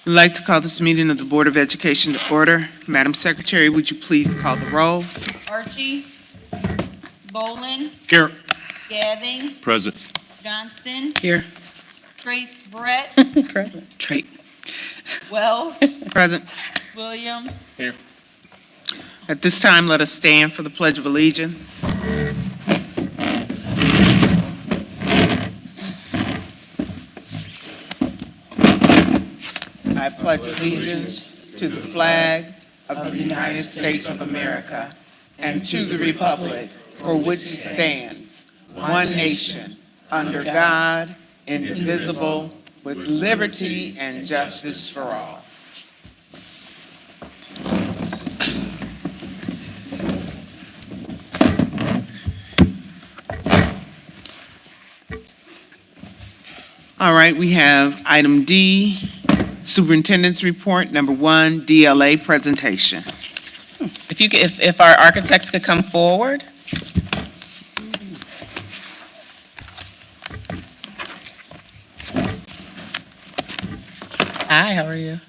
I'd like to call this meeting of the Board of Education to order. Madam Secretary, would you please call the roll? Archie, Bolin, Here. Gathing, Present. Johnston, Here. Trait Brett, Present. Trait. Wells, Present. Williams. At this time, let us stand for the Pledge of Allegiance. I pledge allegiance to the flag of the United States of America and to the republic for which it stands, one nation, under God, indivisible, with liberty and justice for all. All right, we have item D, Superintendent's Report, number 1, DLA presentation. If our architects could come forward. Hi, how are you?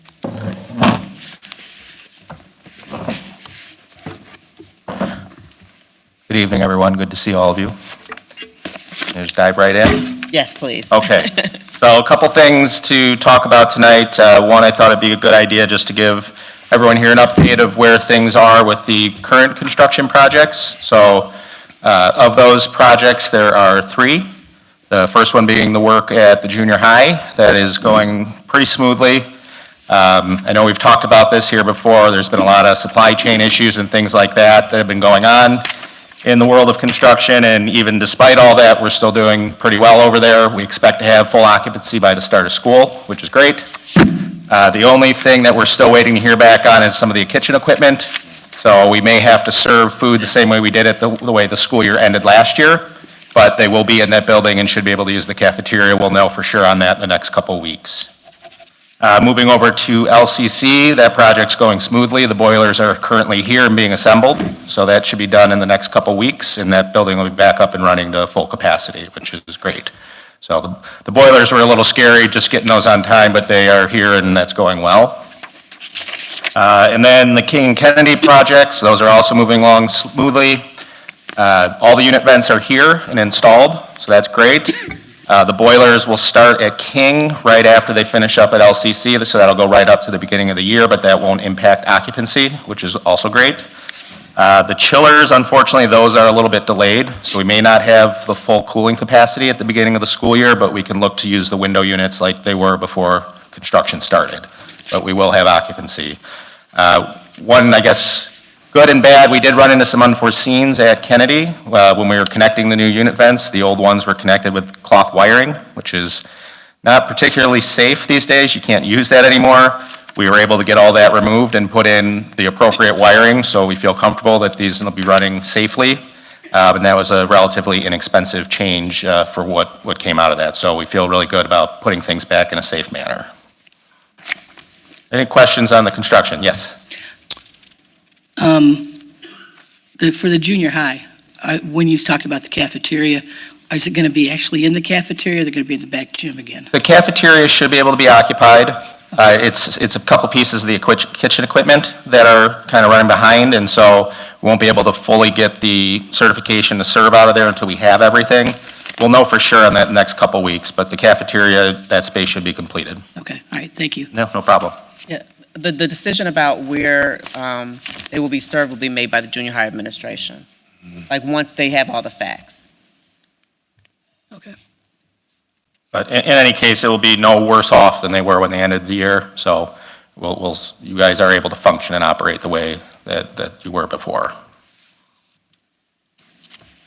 Good evening, everyone. Good to see all of you. Just dive right in. Yes, please. Okay. So a couple things to talk about tonight. One, I thought it'd be a good idea just to give everyone here an update of where things are with the current construction projects. So of those projects, there are 3. The first one being the work at the junior high. That is going pretty smoothly. I know we've talked about this here before. There's been a lot of supply chain issues and things like that have been going on in the world of construction, and even despite all that, we're still doing pretty well over there. We expect to have full occupancy by the start of school, which is great. The only thing that we're still waiting to hear back on is some of the kitchen equipment. So we may have to serve food the same way we did it the way the school year ended last year, but they will be in that building and should be able to use the cafeteria. We'll know for sure on that in the next couple of weeks. Moving over to LCC, that project's going smoothly. The boilers are currently here and being assembled, so that should be done in the next couple weeks, and that building will be back up and running to full capacity, which is great. So the boilers were a little scary just getting those on time, but they are here and that's going well. And then the King and Kennedy projects, those are also moving along smoothly. All the unit vents are here and installed, so that's great. The boilers will start at King right after they finish up at LCC, so that'll go right up to the beginning of the year, but that won't impact occupancy, which is also great. The chillers, unfortunately, those are a little bit delayed, so we may not have the full cooling capacity at the beginning of the school year, but we can look to use the window units like they were before construction started, but we will have occupancy. One, I guess, good and bad, we did run into some unforeseens at Kennedy when we were connecting the new unit vents. The old ones were connected with cloth wiring, which is not particularly safe these days. You can't use that anymore. We were able to get all that removed and put in the appropriate wiring, so we feel comfortable that these will be running safely. And that was a relatively inexpensive change for what came out of that. So we feel really good about putting things back in a safe manner. Any questions on the construction? Yes. For the junior high, when you talked about the cafeteria, is it going to be actually in the cafeteria, or they're going to be in the back gym again? The cafeteria should be able to be occupied. It's a couple pieces of the kitchen equipment that are kind of running behind, and so we won't be able to fully get the certification to serve out of there until we have everything. We'll know for sure in that next couple weeks, but the cafeteria, that space should be completed. Okay, all right, thank you. No problem. Yeah, the decision about where it will be served will be made by the junior high administration, like once they have all the facts. Okay. But in any case, it will be no worse off than they were when they ended the year, so you guys are able to function and operate the way that you were before.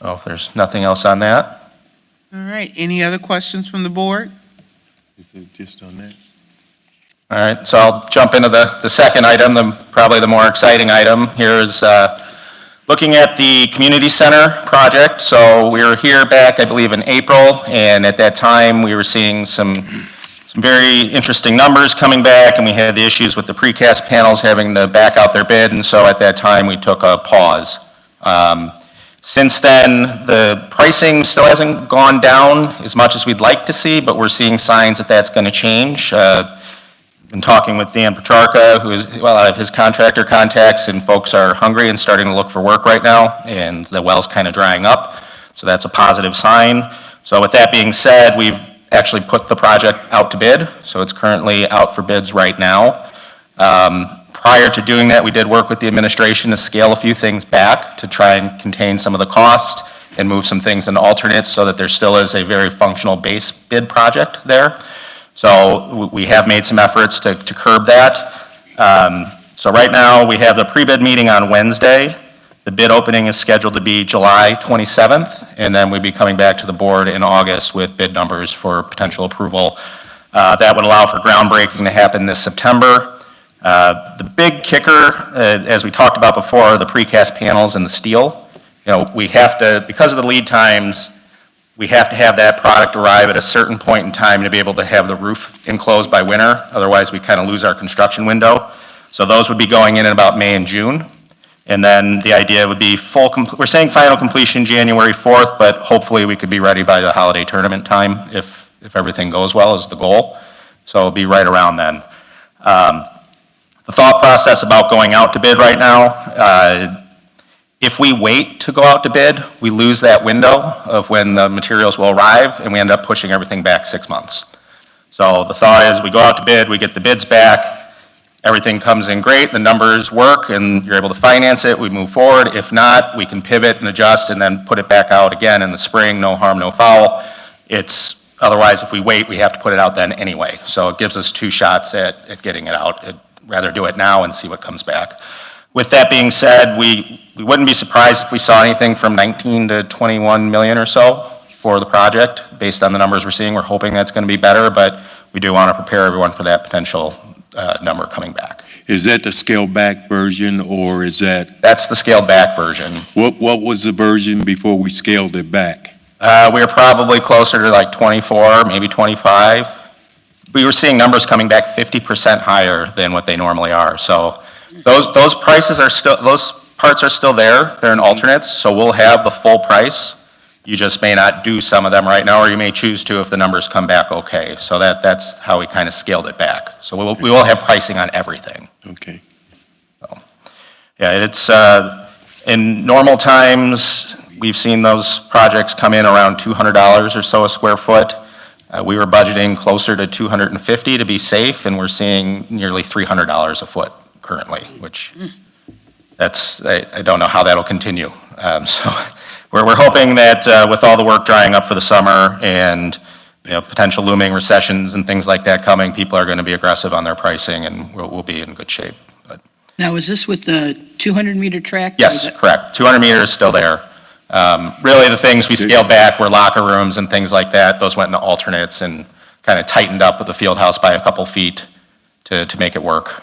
Oh, if there's nothing else on that. All right, any other questions from the board? Is it just on that? All right, so I'll jump into the second item, probably the more exciting item. Here is looking at the community center project. So we were here back, I believe, in April, and at that time we were seeing some very interesting numbers coming back, and we had the issues with the precast panels having to back out their bid, and so at that time we took a pause. Since then, the pricing still hasn't gone down as much as we'd like to see, but we're seeing signs that that's going to change. been talking with Dan Petrarca, who is, well, I have his contractor contacts, and folks are hungry and starting to look for work right now, and the well's kind of drying up, so that's a positive sign. So with that being said, we've actually put the project out to bid, so it's currently out for bids right now. Prior to doing that, we did work with the administration to scale a few things back to try and contain some of the cost and move some things into alternates so that there still is a very functional base bid project there. So we have made some efforts to curb that. So right now, we have the pre-bid meeting on Wednesday. The bid opening is scheduled to be July 27th, and then we'd be coming back to the board in August with bid numbers for potential approval. That would allow for groundbreaking to happen this September. The big kicker, as we talked about before, are the precast panels and the steel. You know, we have to, because of the lead times, we have to have that product arrive at a certain point in time to be able to have the roof enclosed by winter. Otherwise, we kind of lose our construction window. So those would be going in about May and June. And then the idea would be we're saying final completion January 4th, but hopefully we could be ready by the holiday tournament time if everything goes well is the goal. So it'll be right around then. The thought process about going out to bid right now, if we wait to go out to bid, we lose that window of when the materials will arrive, and we end up pushing everything back 6 months. So the thought is we go out to bid, we get the bids back, everything comes in great, the numbers work, and you're able to finance it, we move forward. If not, we can pivot and adjust and then put it back out again in the spring, no harm, no foul. Otherwise, if we wait, we have to put it out then anyway. So it gives us 2 shots at getting it out. I'd rather do it now and see what comes back. With that being said, we wouldn't be surprised if we saw anything from 19 to 21 million or so for the project. Based on the numbers we're seeing, we're hoping that's going to be better, but we do want to prepare everyone for that potential number coming back. Is that the scaled back version, or is that, That's the scaled back version. what was the version before we scaled it back? We were probably closer to like 24, maybe 25. We were seeing numbers coming back 50% higher than what they normally are. So those prices are still, those parts are still there. They're in alternates, so we'll have the full price. You just may not do some of them right now, or you may choose to if the numbers come back okay. So that's how we kind of scaled it back. So we will have pricing on everything. Okay. So, yeah, it's, in normal times, we've seen those projects come in around $200 or so a square foot. We were budgeting closer to $250 to be safe, and we're seeing nearly $300 a foot currently, which I don't know how that'll continue. So we're hoping that with all the work drying up for the summer and potential looming recessions and things like that coming, people are going to be aggressive on their pricing, and we'll be in good shape. But Now, is this with the 200-meter track? yes, correct. 200 meters is still there. Really, the things we scaled back were locker rooms and things like that. Those went into alternates and kind of tightened up with the field house by a couple feet to make it work.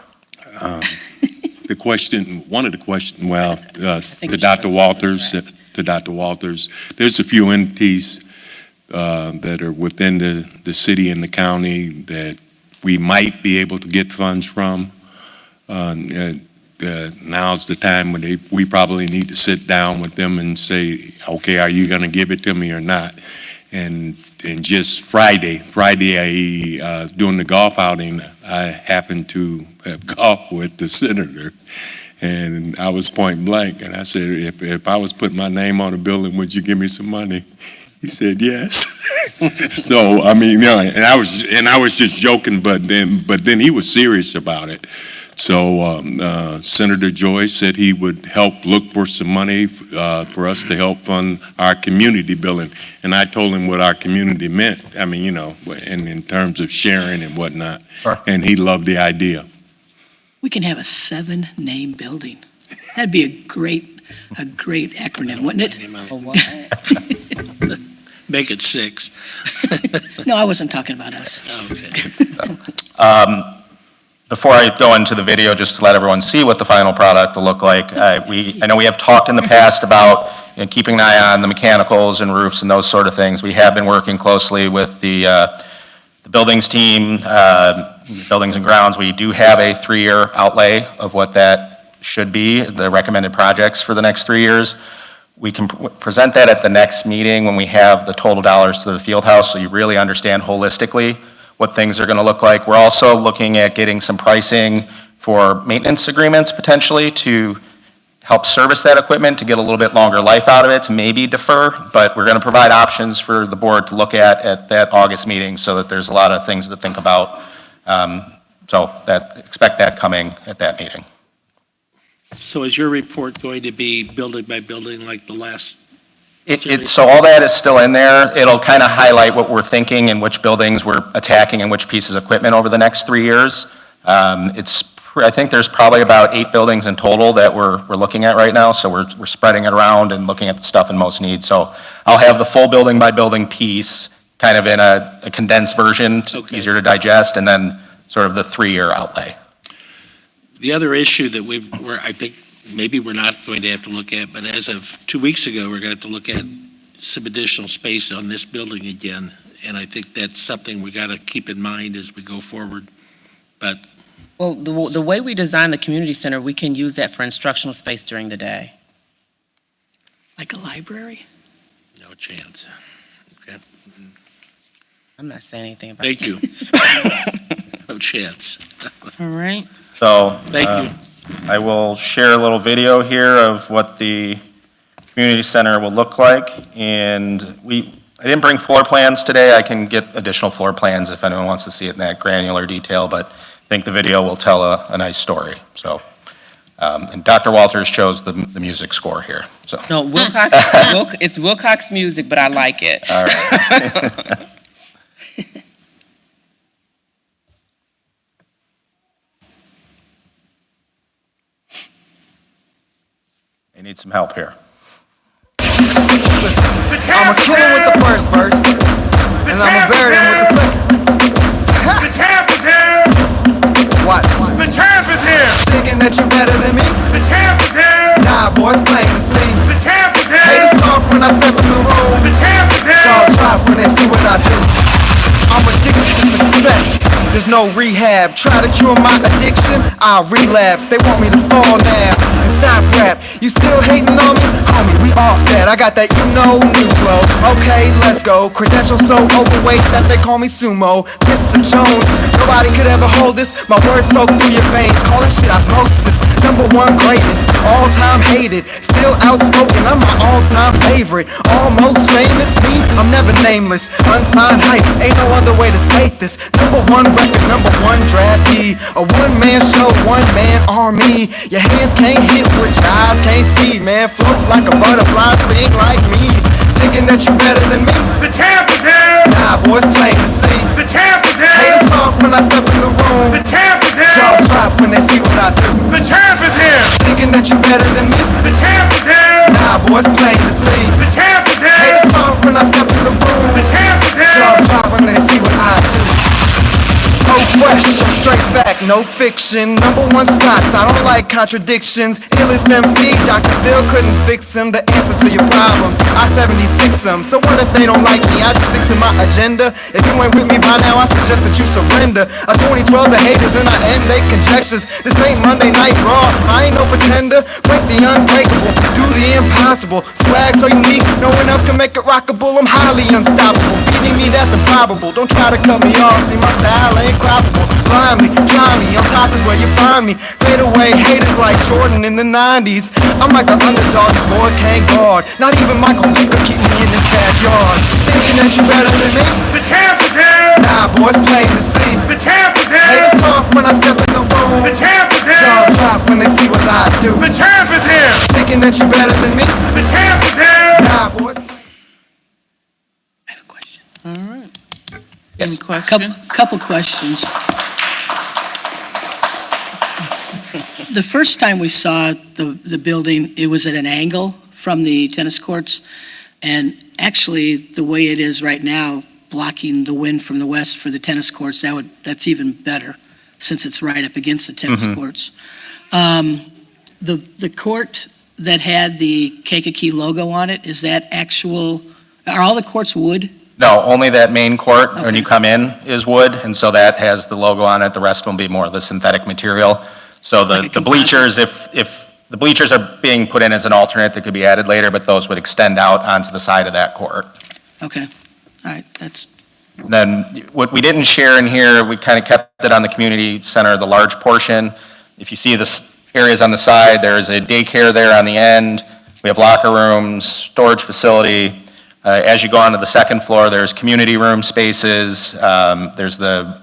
The question, one of the questions, well, think to we Dr. should Walters, there's a few entities that are within the city and the county that we might be able to get funds from. Now's the time when we probably need to sit down with them and say, okay, are you going to give it to me or not? And just Friday, during the golf outing, I happened to have golf with the senator, and I was point blank, and I said, if I was putting my name on a building, would you give me some money? He said yes. So I mean, and I was just joking, but then he was serious about it. So Senator Joyce said he would help look for some money for us to help fund our community building. And I told him what our community meant. I mean, in terms of sharing and whatnot. Sure. And he loved the idea. We can have a 7-name building. That'd be a great acronym, wouldn't it? For what? Make it 6. No, I wasn't talking about us. Okay. Before I go into the video, just to let everyone see what the final product will look like, I know we have talked in the past about keeping an eye on the mechanicals and roofs and those sort of things. We have been working closely with the buildings team, buildings and grounds. We do have a 3-year outlay of what that should be, the recommended projects for the next 3 years. We can present that at the next meeting when we have the total dollars to the field house, so you really understand holistically what things are going to look like. We're also looking at getting some pricing for maintenance agreements potentially to help service that equipment, to get a little bit longer life out of it, to maybe defer, but we're going to provide options for the board to look at that August meeting so that there's a lot of things to think about. Expect that coming at that meeting. So is your report going to be building by building like the last? So all that is still in there. It'll kind of highlight what we're thinking and which buildings we're attacking and which pieces of equipment over the next 3 years. I think there's probably about 8 buildings in total that we're looking at right now, so we're spreading it around and looking at the stuff in most need. So I'll have the full building by building piece kind of in a condensed version, Okay. easier to digest, and then sort of the 3-year outlay. The other issue that I think maybe we're not going to have to look at, but as of 2 weeks ago, we're going to have to look at some additional space on this building again. And I think that's something we got to keep in mind as we go forward. But Well, the way we design the community center, we can use that for instructional space during the day. Like a library? no chance. Okay, I'm not saying anything about thank you. No chance. All right. So. Thank you. I will share a little video here of what the community center will look like. And I didn't bring floor plans today. I can get additional floor plans if anyone wants to see it in that granular detail, but I think the video will tell a nice story. So, and Dr. Walters chose the music score here, so. No, it's Wilcox music, but I like it. All right. They need some help here. I'ma kill him with the first verse, and I'ma bury him with the second. The champ is here! Watch. The champ is here! Thinking that you better than me? The champ is here! Nah, boys, plain to see. The champ is here! Haters talk when I step in the room. The champ is here! Jaws drop when they see what I do. I'm addicted to success. There's no rehab. Try to cure my addiction, I'll relapse. They want me to fall now and stop rap. You still hating on me? Homie, we off that. I got that new flow. Okay, let's go. Credentials so overweight that they call me sumo. Mr. Jones, nobody could ever hold this. My words soak through your veins. Calling shit osmosis. #1 greatest, all-time hated. Still outspoken, I'm my all-time favorite. Almost famous, me, I'm never nameless. Unsigned hype, ain't no other way to state this. #1 record, #1 draftee. A one-man show, one-man army. Your hands can't hit what your eyes can't see. Man, float like a butterfly, sting like me. Thinking that you better than me? The champ is here! Nah, boys, plain to see. The champ is here! Haters talk when I step in the room. The champ is here! Jaws drop when they see what I do. The champ is here! Thinking that you better than me? The champ is here! Nah, boys, plain to see. The champ is here! Haters talk when I step in the room. The champ is here! Jaws drop when they see what I do. No fresh, I'm straight fact, no fiction. #1 spots, I don't like contradictions. Illest MC, Dr. Phil couldn't fix him. The answer to your problems, I 76 them. So what if they don't like me? I just stick to my agenda. If you ain't with me by now, I suggest that you surrender. A 2012, the haters and I end they conjectures. This ain't Monday Night Raw, I ain't no pretender. Break the unbreakable, do the impossible. Swag so unique, no one else can make it rockable. I'm highly unstoppable, beating me that's improbable. Don't try to cut me off, see my style ain't croppable. Blind me, try me, on top is where you find me. Fade away, haters like Jordan in the 90s. I'm like the underdog, these boys can't guard. Not even Michael Vick could keep me in this backyard. Thinking that you better than me? The champ is here! Nah, boys, plain to see. The champ is here! Haters talk when I step in the room. The champ is here! Jaws drop when they see what I do. The champ is here! Thinking that you better than me? The champ is here! Nah, boys. I have a question. All right. Yes. Any questions? Couple questions. The first time we saw the building, it was at an angle from the tennis courts. And actually, the way it is right now, blocking the wind from the west for the tennis courts, that's even better, since it's right up against the tennis courts. The court that had the Kankakee logo on it, is that are all the courts wood? No, only that main court, when Okay. you come in, is wood, and so that has the logo on it. The rest will be more of the synthetic material. So Like a the bleachers, if the bleachers are being put in as an alternate that could be added later, but those would extend out onto the side of that court. Okay, all right, that's Then what we didn't share in here, we kind of kept it on the community center, the large portion. If you see the areas on the side, there's a daycare there on the end. We have locker rooms, storage facility. As you go onto the second floor, there's community room spaces. There's the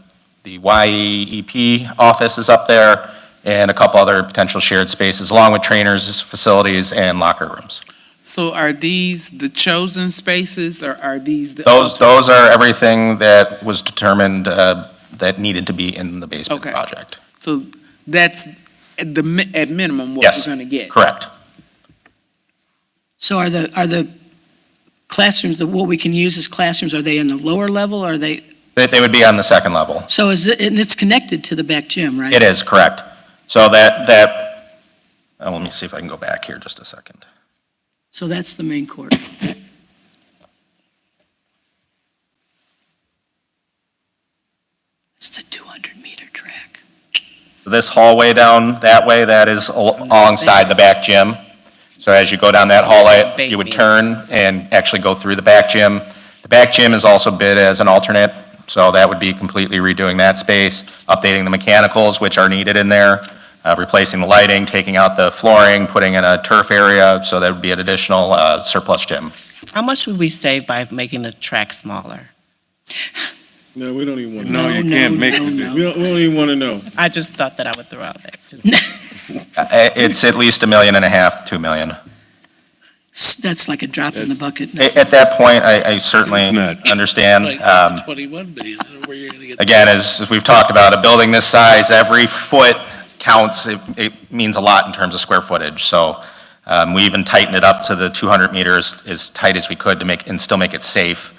YEEP office is up there, and a couple other potential shared spaces, along with trainers' facilities and locker rooms. So are these the chosen spaces, or are these the? Those are everything that was determined that needed to be in the basement Okay. project. So that's at minimum what Yes, we're gonna get? correct. So are the classrooms, what we can use as classrooms, are they in the lower level, or are they, They would be on the second level. so is it, and it's connected to the back gym, right? It is, correct. So let me see if I can go back here just a second. So that's the main court. It's the 200-meter track. This hallway down that way, that is alongside the back gym. So as you go down that hallway, you would turn and actually go through the back gym. The back gym is also bid as an alternate, so that would be completely redoing that space, updating the mechanicals, which are needed in there, replacing the lighting, taking out the flooring, putting in a turf area, so that would be an additional surplus gym. How much would we save by making the track smaller? No, we don't even want to No, know. you can't make it. We don't even want to know. I just thought that I would throw out there. It's at least $1.5 million to 2 million. That's like a drop in the bucket. At that point, I certainly It's not. understand. Like 21 million, I don't know where you're gonna get. Again, as we've talked about, a building this size, every foot counts. It means a lot in terms of square footage. So we even tightened it up to the 200 meters as tight as we could to and still make it safe.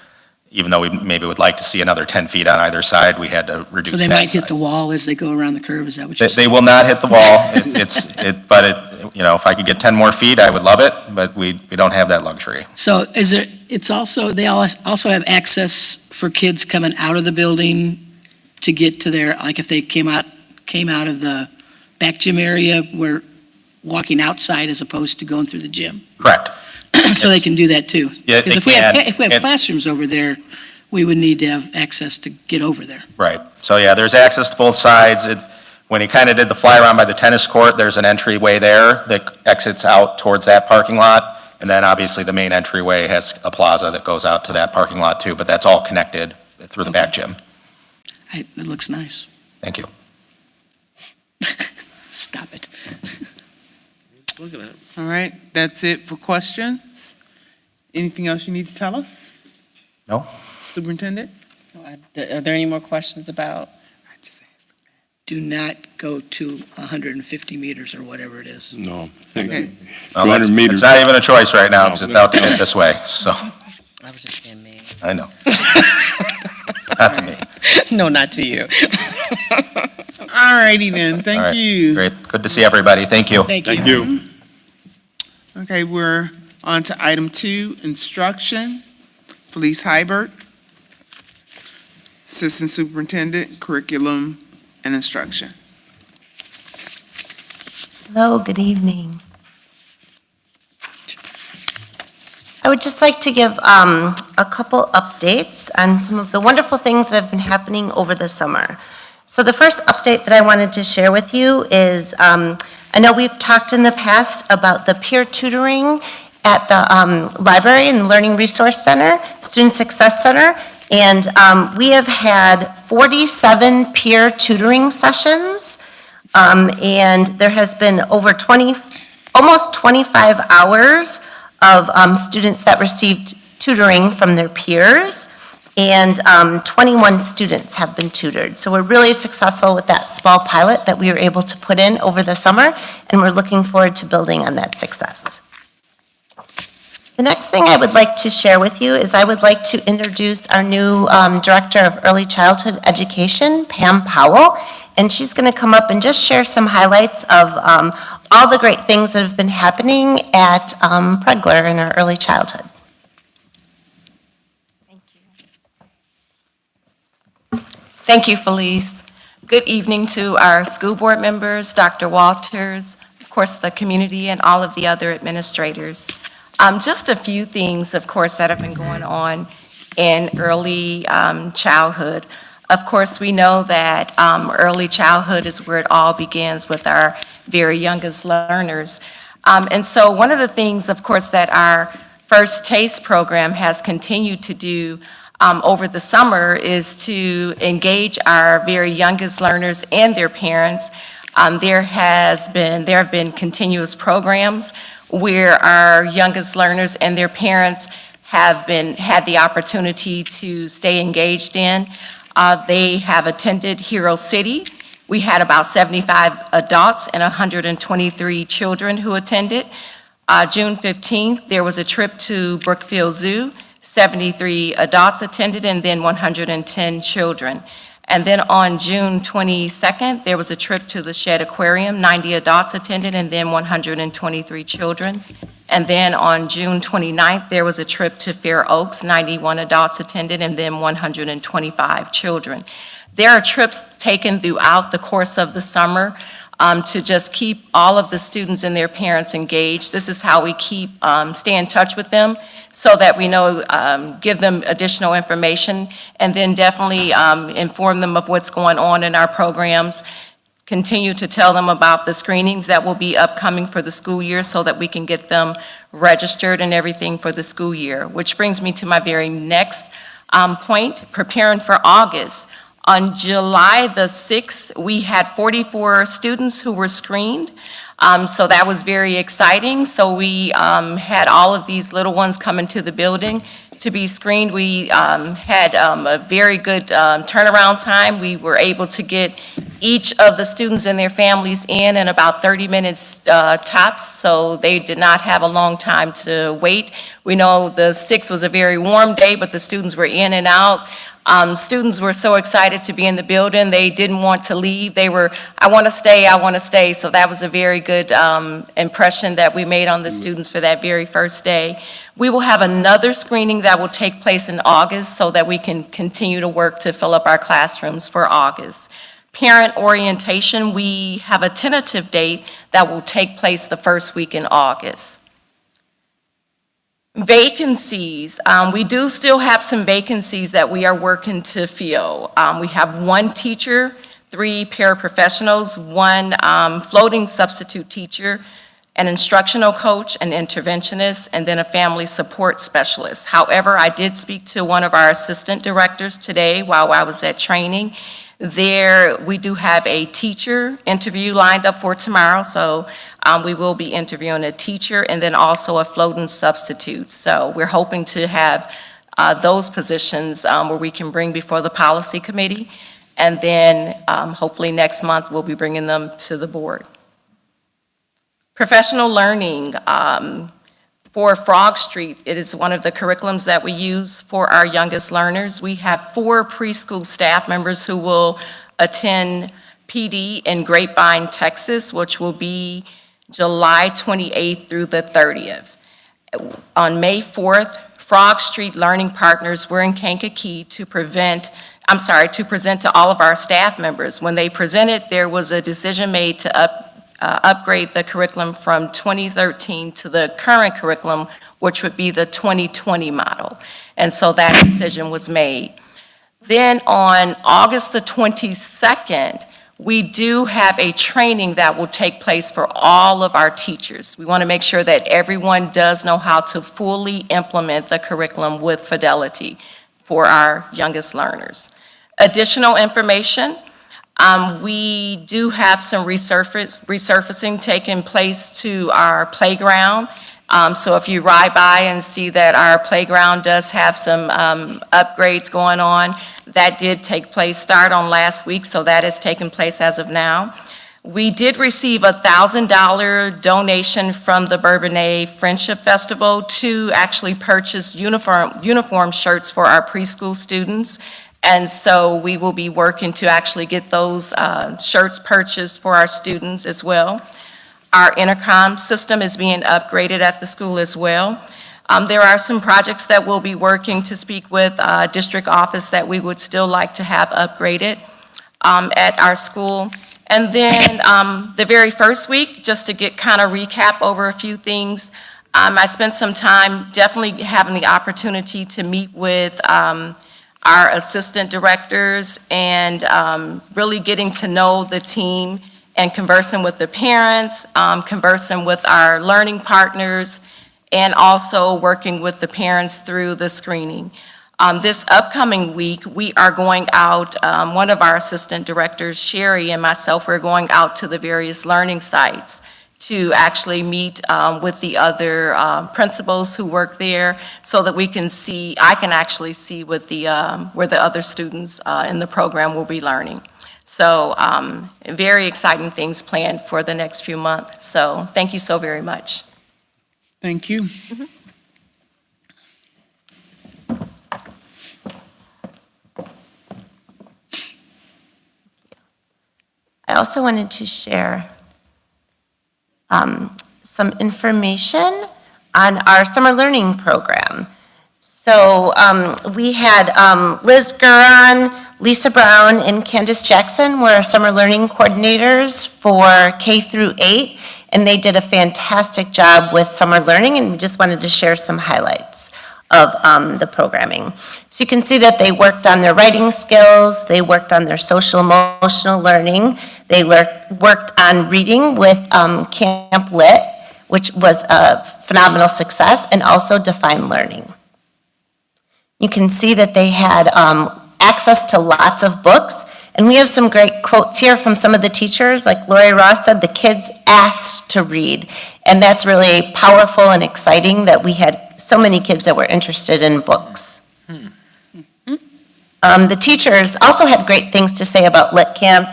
Even though we maybe would like to see another 10 feet on either side, we had to reduce So that they might hit size. the wall as they go around the curve, is that what you're They saying? will not hit the wall. If I could get 10 more feet, I would love it, but we don't have that luxury. So is there, it's also, they also have access for kids coming out of the building to get to their, like if they came out of the back gym area, where walking outside as opposed to going through the gym. Correct. So they can do that too. Yeah, Because they can. if we have And- classrooms over there, we would need to have access to get over there. Right. So, yeah, there's access to both sides. When he kind of did the fly around by the tennis court, there's an entryway there that exits out towards that parking lot. And then obviously the main entryway has a plaza that goes out to that parking lot too, but that's all connected through the back gym. It looks nice. Thank you. Stop it. Looking at it. All right, that's it for questions. Anything else you need to tell us? No? Oh, Superintendent? Are there any more questions about? I just asked. Do not go to 150 meters or whatever it is. No. Okay. Well, 200 meters. It's not even a choice right now because it's out there this way, so, I was just being mean. I know. Not to me. No, not to you. All righty then, All thank right, you. Great. Good to see everybody. Thank you. Thank you. Thank you. Okay, we're on to item 2, instruction. Felice Hybert, Assistant Superintendent, Curriculum and Instruction. Hello, good evening. I would just like to give a couple updates on some of the wonderful things that have been happening over the summer. So the first update that I wanted to share with you is, I know we've talked in the past about the peer tutoring at the library and Learning Resource Center, Student Success Center, and we have had 47 peer tutoring sessions, and there has been over almost 25 hours of students that received tutoring from their peers, and 21 students have been tutored. So we're really successful with that small pilot that we were able to put in over the summer, and we're looking forward to building on that success. The next thing I would like to share with you is I would like to introduce our new Director of Early Childhood Education, Pam Powell, and she's going to come up and just share some highlights of all the great things that have been happening at Pregler in our early childhood. Thank you. Thank you, Felice. Good evening to our school board members, Dr. Walters, of course, the community, and all of the other administrators. Just a few things, of course, that have been going on in early childhood. Of course, we know that early childhood is where it all begins with our very youngest learners. And so one of the things, of course, that our First Taste program has continued to do over the summer is to engage our very youngest learners and their parents. There have been continuous programs where our youngest learners and their parents had the opportunity to stay engaged in. They have attended Hero City. We had about 75 adults and 123 children who attended. June 15th, there was a trip to Brookfield Zoo. 73 adults attended and then 110 children. And then on June 22nd, there was a trip to the Shed Aquarium. 90 adults attended and then 123 children. And then on June 29th, there was a trip to Fair Oaks. 91 adults attended and then 125 children. There are trips taken throughout the course of the summer to just keep all of the students and their parents engaged. This is how we stay in touch with them so that we know, give them additional information, and then definitely inform them of what's going on in our programs. Continue to tell them about the screenings that will be upcoming for the school year so that we can get them registered and everything for the school year. Which brings me to my very next point, preparing for August. On July the 6th, we had 44 students who were screened. So that was very exciting. So we had all of these little ones come into the building to be screened. We had a very good turnaround time. We were able to get each of the students and their families in about 30 minutes tops, so they did not have a long time to wait. We know the 6th was a very warm day, but the students were in and out. Students were so excited to be in the building. They didn't want to leave. They were, I want to stay, I want to stay. So that was a very good impression that we made on the students for that very first day. We will have another screening that will take place in August so that we can continue to work to fill up our classrooms for August. Parent orientation, we have a tentative date that will take place the first week in August. Vacancies, we do still have some vacancies that we are working to fill. We have 1 teacher, 3 paraprofessionals, 1 floating substitute teacher, an instructional coach, an interventionist, and then a family support specialist. However, I did speak to one of our assistant directors today while I was at training. We do have a teacher interview lined up for tomorrow, so we will be interviewing a teacher and then also a floating substitute. So we're hoping to have those positions where we can bring before the policy committee, and then hopefully next month we'll be bringing them to the board. Professional learning. For Frog Street, it is one of the curriculums that we use for our youngest learners. We have 4 preschool staff members who will attend PD in Grapevine, Texas, which will be July 28th through the 30th. On May 4th, Frog Street Learning Partners were in Kankakee to present to all of our staff members. When they presented, there was a decision made to upgrade the curriculum from 2013 to the current curriculum, which would be the 2020 model. And so that decision was made. Then on August the 22nd, we do have a training that will take place for all of our teachers. We want to make sure that everyone does know how to fully implement the curriculum with fidelity for our youngest learners. Additional information, we do have some resurfacing taking place to our playground. So if you ride by and see that our playground does have some upgrades going on, that did start on last week, so that has taken place as of now. We did receive a $1,000 donation from the Bourbonnais Friendship Festival to actually purchase uniform shirts for our preschool students. And so we will be working to actually get those shirts purchased for our students as well. Our intercom system is being upgraded at the school as well. There are some projects that we'll be working to speak with district office that we would still like to have upgraded at our school. And then the very first week, just to get kind of recap over a few things, I spent some time definitely having the opportunity to meet with our assistant directors and really getting to know the team and conversing with the parents, conversing with our learning partners, and also working with the parents through the screening. This upcoming week, we are going out, one of our assistant directors, Sherry, and myself, we're going out to the various learning sites to actually meet with the other principals who work there so that we can see, I can actually see what where the other students in the program will be learning. So very exciting things planned for the next few months. So thank you so very much. Thank you. I also wanted to share some information on our summer learning program. So we had Liz Guron, Lisa Brown, and Candace Jackson were our summer learning coordinators for K through 8, and they did a fantastic job with summer learning, and we just wanted to share some highlights of the programming. So you can see that they worked on their writing skills, they worked on their social emotional learning, they worked on reading with Camp Lit, which was a phenomenal success, and also defined learning. You can see that they had access to lots of books, and we have some great quotes here from some of the teachers. Like Lori Ross said, the kids asked to read, and that's really powerful and exciting that we had so many kids that were interested in books. The teachers also had great things to say about Lit Camp.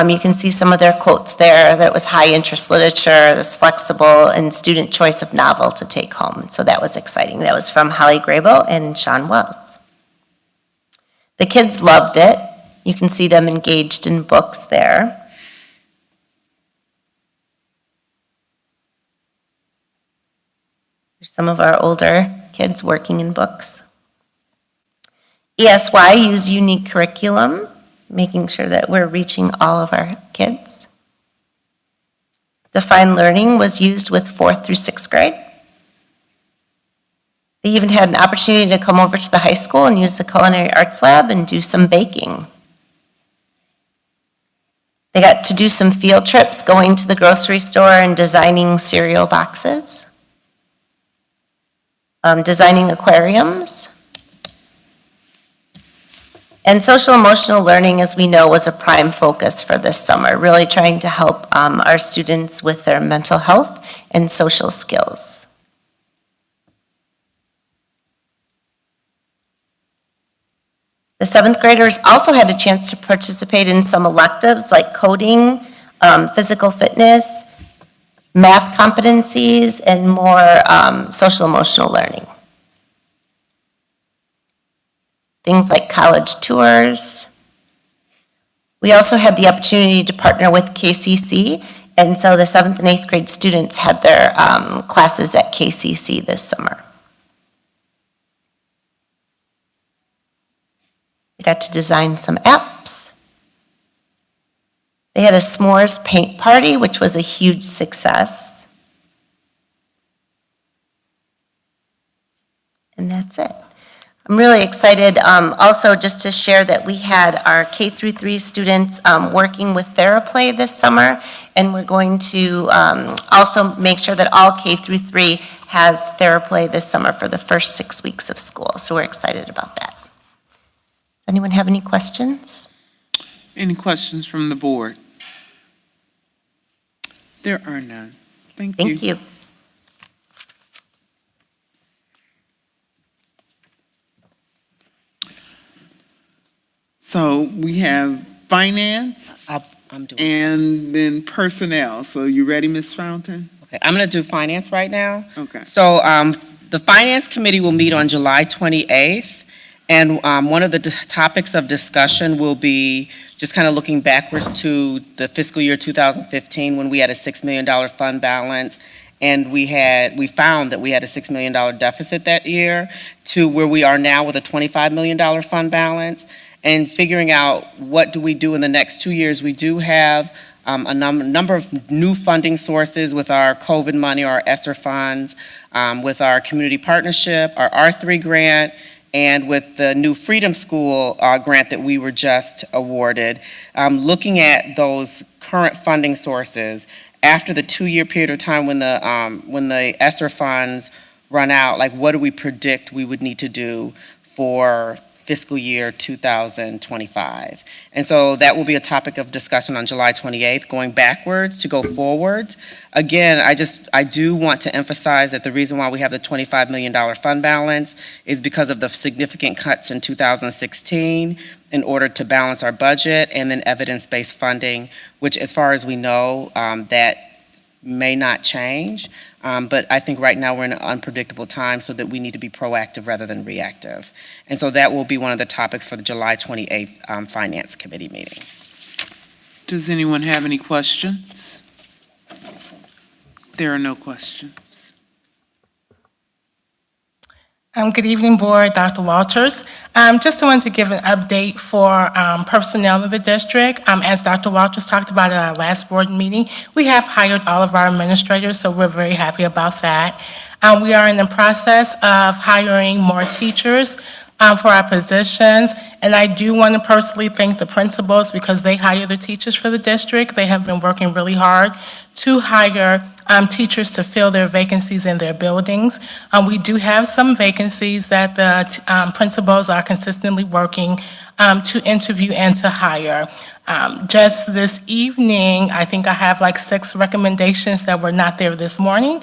You can see some of their quotes there, that it was high interest literature, it was flexible, and student choice of novel to take home. So that was exciting. That was from Holly Grable and Sean Wells. The kids loved it. You can see them engaged in books there. There's some of our older kids working in books. ESY used unique curriculum, making sure that we're reaching all of our kids. Defined learning was used with 4th through 6th grade. They even had an opportunity to come over to the high school and use the culinary arts lab and do some baking. They got to do some field trips, going to the grocery store and designing cereal boxes, designing aquariums. And social emotional learning, as we know, was a prime focus for this summer, really trying to help our students with their mental health and social skills. The 7th graders also had a chance to participate in some electives like coding, physical fitness, math competencies, and more social emotional learning. Things like college tours. We also had the opportunity to partner with KCC, and so the 7th and 8th grade students had their classes at KCC this summer. They got to design some apps. They had a s'mores paint party, which was a huge success. And that's it. I'm really excited also just to share that we had our K through 3 students working with TheraPlay this summer, and we're going to also make sure that all K through 3 has TheraPlay this summer for the first 6 weeks of school. So we're excited about that. Does anyone have any questions? Any questions from the board? There are none. Thank you. Thank you. So we have finance I'm doing. and then personnel. So you ready, Ms. Fountain? Okay, I'm going to do finance right now. Okay. So the Finance Committee will meet on July 28th, and one of the topics of discussion will be just kind of looking backwards to the fiscal year 2015 when we had a $6 million fund balance, and we found that we had a $6 million deficit that year to where we are now with a $25 million fund balance, and figuring out what do we do in the next 2 years. We do have a number of new funding sources with our COVID money, our ESSER funds, with our community partnership, our R3 grant, and with the new Freedom School grant that we were just awarded. Looking at those current funding sources, after the 2-year period of time when the ESSER funds run out, like what do we predict we would need to do for fiscal year 2025? And so that will be a topic of discussion on July 28th, going backwards to go forwards. Again, I do want to emphasize that the reason why we have the $25 million fund balance is because of the significant cuts in 2016 in order to balance our budget, and then evidence-based funding, which as far as we know, that may not change. But I think right now we're in an unpredictable time, so that we need to be proactive rather than reactive. And so that will be one of the topics for the July 28th Finance Committee meeting. Does anyone have any questions? There are no questions. Good evening, Board, Dr. Walters. Just wanted to give an update for personnel of the district. As Dr. Walters talked about at our last board meeting, we have hired all of our administrators, so we're very happy about that. We are in the process of hiring more teachers for our positions, and I do want to personally thank the principals because they hire the teachers for the district. They have been working really hard to hire teachers to fill their vacancies in their buildings. We do have some vacancies that the principals are consistently working to interview and to hire. Just this evening, I think I have like 6 recommendations that were not there this morning.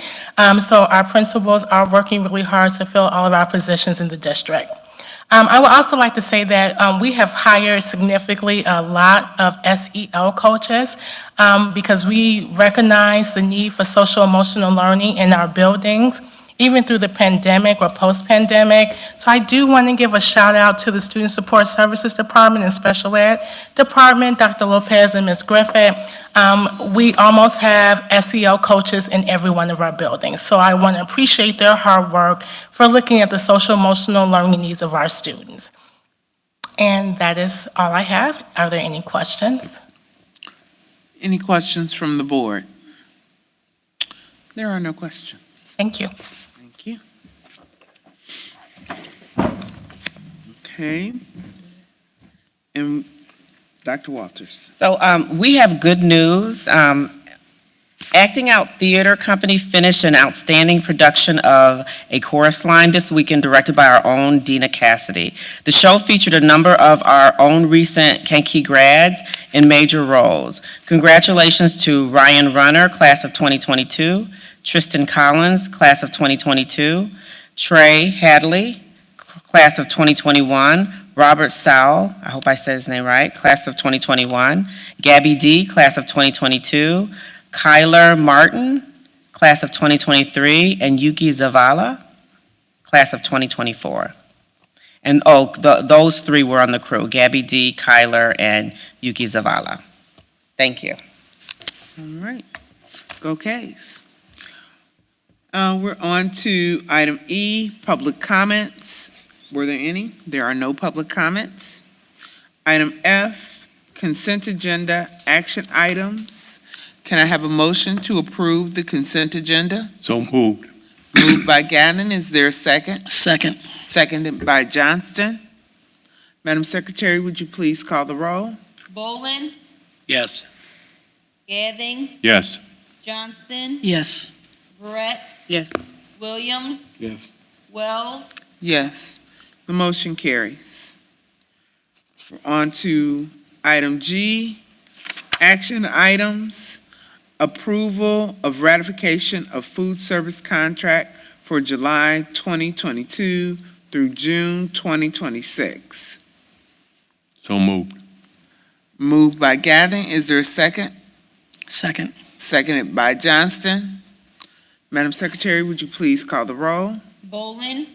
So our principals are working really hard to fill all of our positions in the district. I would also like to say that we have hired significantly a lot of SEL coaches because we recognize the need for social emotional learning in our buildings, even through the pandemic or post-pandemic. So I do want to give a shout out to the Student Support Services Department and Special Ed Department, Dr. Lopez and Ms. Griffith. We almost have SEL coaches in every one of our buildings. So I want to appreciate their hard work for looking at the social emotional learning needs of our students. And that is all I have. Are there any questions? Any questions from the board? There are no questions. Thank you. Thank you. Okay. And Dr. Walters. So we have good news. Acting Out Theater Company finished an outstanding production of A Chorus Line this weekend, directed by our own Dina Cassidy. The show featured a number of our own recent Kankakee grads in major roles. Congratulations to Ryan Runner, class of 2022, Tristan Collins, class of 2022, Trey Hadley, class of 2021, Robert Sowell, I hope I said his name right, class of 2021, Gabby D, class of 2022, Kyler Martin, class of 2023, and Yuki Zavala, class of 2024. And those 3 were on the crew, Gabby D, Kyler, and Yuki Zavala. Thank you. All right. Go Case. We're on to item E, public comments. Were there any? There are no public comments. Item F, consent agenda, action items. Can I have a motion to approve the consent agenda? So moved. Moved by Gannon, is there a second? Second. Seconded by Johnston. Madam Secretary, would you please call the roll? Bolin, Yes. Gathing, Yes. Johnston, Yes. Brett, Yes. Williams, Yes. Wells, Yes, the motion carries. We're on to item G, action items, approval of ratification of food service contract for July 2022 through June 2026. So moved. Moved by Gadding, is there a second? Second. Seconded by Johnston. Madam Secretary, would you please call the roll? Bolin,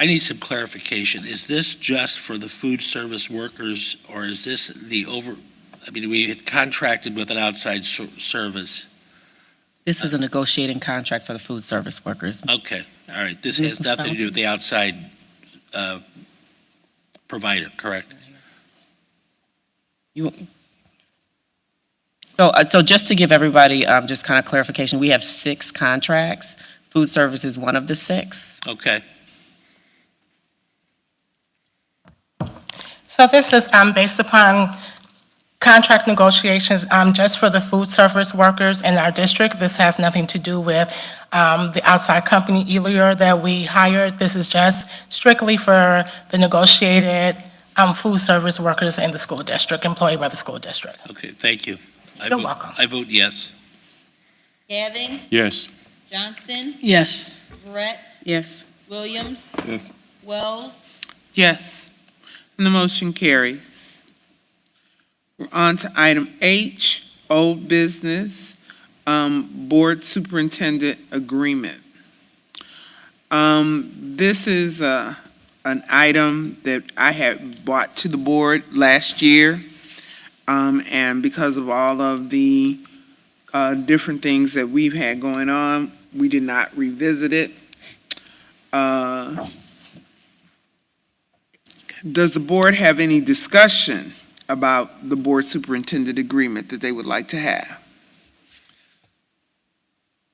I need some clarification. Is this just for the food service workers, or is this we had contracted with an outside service? This is a negotiating contract for the food service workers. Okay, all right. This has nothing to do with the outside provider, correct? So just to give everybody just kind of clarification, we have 6 contracts. Food service is one of the 6. Okay. So this is based upon contract negotiations just for the food service workers in our district. This has nothing to do with the outside company, Elior, that we hired. This is just strictly for the negotiated food service workers in the school district, employed by the school district. Okay, thank you. You're welcome. I vote yes. Gathing, Yes. Johnston, Yes. Brett, Yes. Williams, Yes. Wells, Yes. And the motion carries. We're on to item H, old business, board superintendent agreement. This is an item that I had brought to the board last year. And because of all of the different things that we've had going on, we did not revisit it. Does the board have any discussion about the board superintendent agreement that they would like to have?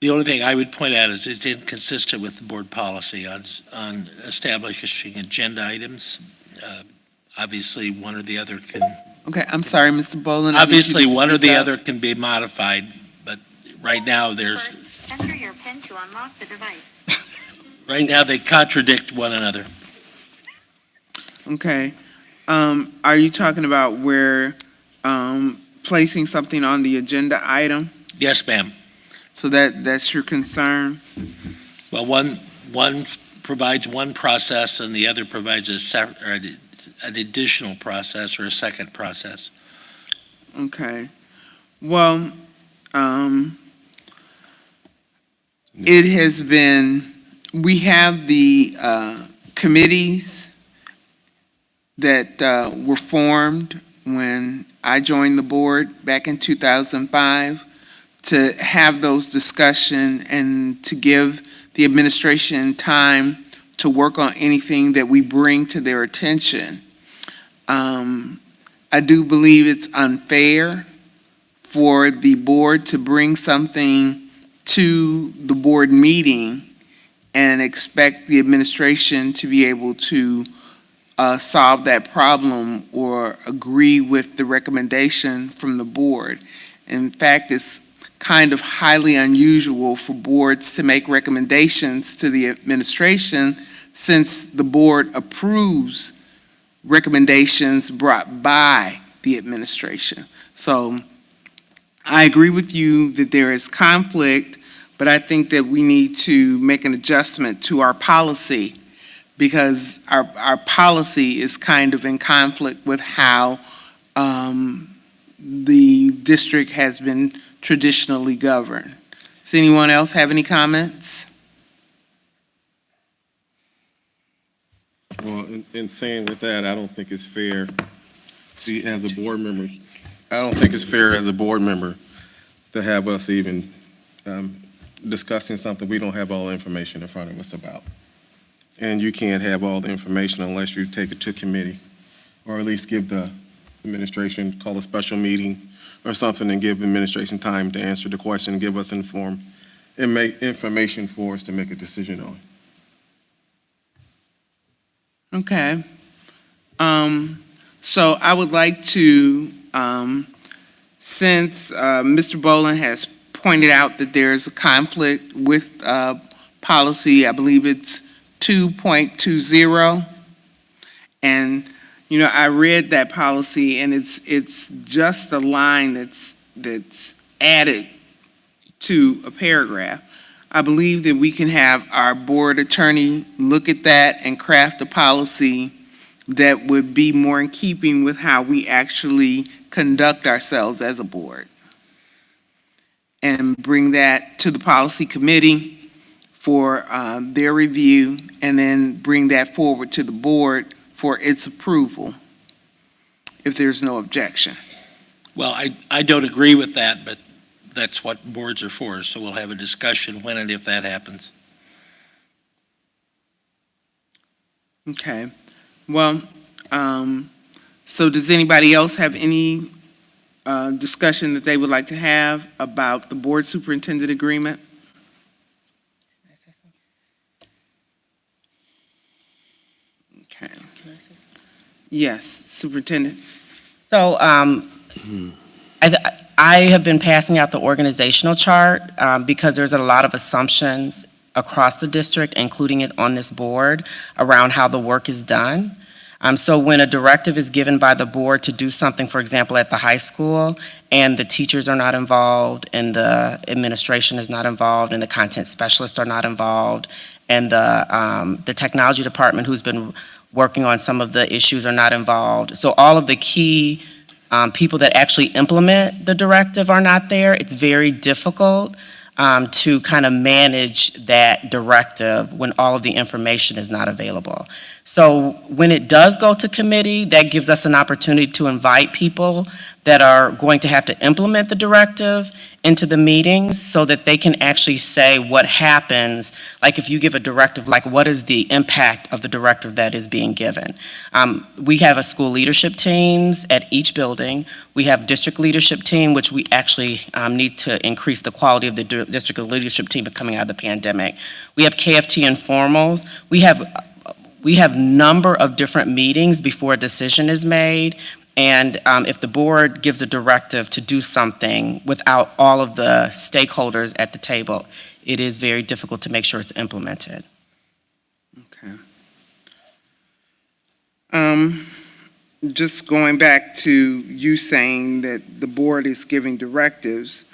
The only thing I would point out is it's inconsistent with the board policy on establishing agenda items. Obviously, one or the other can, Okay, I'm sorry, Mr. Boland. obviously, one or the other can be modified, but right now, First, enter your PIN to unlock the device. right now, they contradict one another. Okay. Are you talking about where placing something on the agenda item? Yes, ma'am. So that's your concern? Well, one provides one process and the other provides an additional process or a second process. Okay. Well, it has been, we have the committees that were formed when I joined the board back in 2005 to have those discussions and to give the administration time to work on anything that we bring to their attention. I do believe it's unfair for the board to bring something to the board meeting and expect the administration to be able to solve that problem or agree with the recommendation from the board. In fact, it's kind of highly unusual for boards to make recommendations to the administration since the board approves recommendations brought by the administration. So I agree with you that there is conflict, but I think that we need to make an adjustment to our policy because our policy is kind of in conflict with how the district has been traditionally governed. Does anyone else have any comments? Well, in saying with that, I don't think it's fair, as a board member, I don't think it's fair as a board member to have us even discussing something we don't have all the information in front of us about. And you can't have all the information unless you take it to committee, or at least give the administration, call a special meeting or something and give administration time to answer the question, give us information for us to make a decision on. Okay. So I would like to, since Mr. Boland has pointed out that there's a conflict with policy, I believe it's 2.20. And, you know, I read that policy and it's just a line that's added to a paragraph. I believe that we can have our board attorney look at that and craft a policy that would be more in keeping with how we actually conduct ourselves as a board. And bring that to the policy committee for their review, and then bring that forward to the board for its approval, if there's no objection. Well, I don't agree with that, but that's what boards are for, so we'll have a discussion when and if that happens. Okay. Well, so does anybody else have any discussion that they would like to have about the board superintendent agreement? Okay. Yes, superintendent. So I have been passing out the organizational chart because there's a lot of assumptions across the district, including it on this board, around how the work is done. So when a directive is given by the board to do something, for example, at the high school, and the teachers are not involved, and the administration is not involved, and the content specialists are not involved, and the technology department who's been working on some of the issues are not involved. So all of the key people that actually implement the directive are not there. It's very difficult to kind of manage that directive when all of the information is not available. So when it does go to committee, that gives us an opportunity to invite people that are going to have to implement the directive into the meetings so that they can actually say what happens, like if you give a directive, like what is the impact of the directive that is being given. We have a school leadership teams at each building. We have district leadership team, which we actually need to increase the quality of the district leadership team coming out of the pandemic. We have KFT informals. We have number of different meetings before a decision is made. And if the board gives a directive to do something without all of the stakeholders at the table, it is very difficult to make sure it's implemented. Okay. Just going back to you saying that the board is giving directives,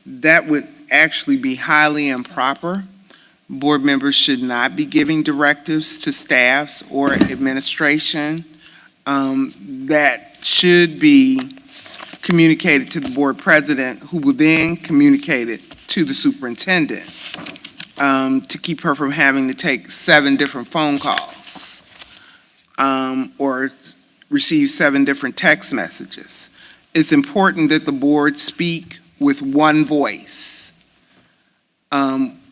that would actually be highly improper. Board members should not be giving directives to staffs or administration. That should be communicated to the board president, who will then communicate it to the superintendent to keep her from having to take 7 different phone calls or receive 7 different text messages. It's important that the board speak with one voice.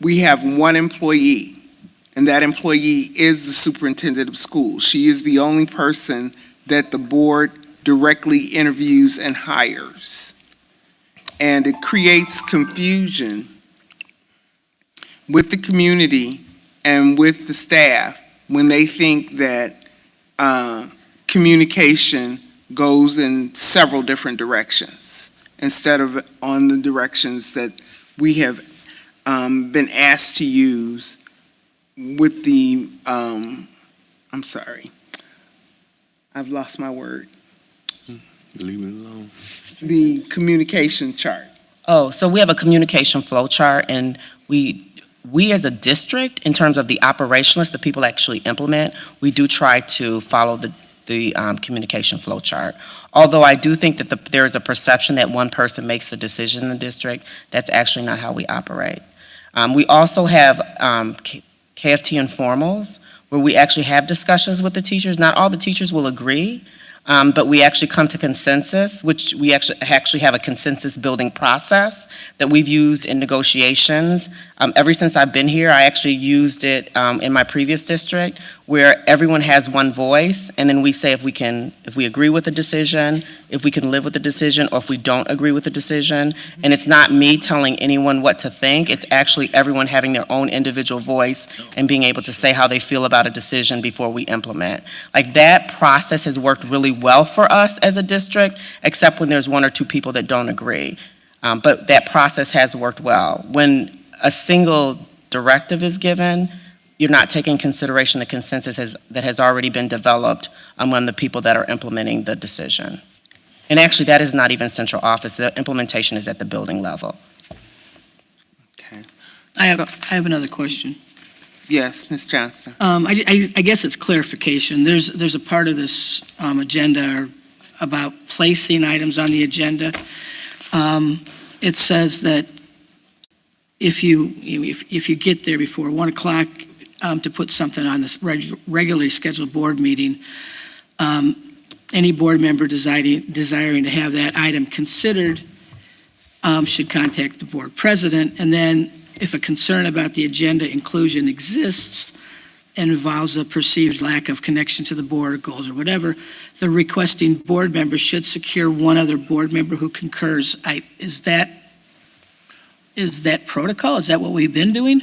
We have one employee, and that employee is the superintendent of schools. She is the only person that the board directly interviews and hires. And it creates confusion with the community and with the staff when they think that communication goes in several different directions instead of on the directions that we have been asked to use with the, I'm sorry, I've lost my word. Leave it alone. The communication chart. Oh, so we have a communication flow chart, and we as a district, in terms of the operationalists, the people that actually implement, we do try to follow the communication flow chart. Although I do think that there is a perception that one person makes the decision in the district. That's actually not how we operate. We also have KFT informals, where we actually have discussions with the teachers. Not all the teachers will agree, but we actually come to consensus, which we actually have a consensus building process that we've used in negotiations. Ever since I've been here, I actually used it in my previous district, where everyone has one voice, and then we say if we agree with the decision, if we can live with the decision, or if we don't agree with the decision. And it's not me telling anyone what to think, it's actually everyone having their own individual voice and being able to say how they feel about a decision before we implement. Like, that process has worked really well for us as a district, except when there's 1 or 2 people that don't agree. But that process has worked well. When a single directive is given, you're not taking consideration the consensus that has already been developed among the people that are implementing the decision. And actually, that is not even central office. The implementation is at the building level. Okay. I have another question. Yes, Ms. Johnston. I guess it's clarification. There's a part of this agenda about placing items on the agenda. It says that if you get there before 1 o'clock to put something on this regularly scheduled board meeting, any board member desiring to have that item considered should contact the board president. And then if a concern about the agenda inclusion exists, involves a perceived lack of connection to the board or goals or whatever, the requesting board member should secure one other board member who concurs. Is that protocol? Is that what we've been doing?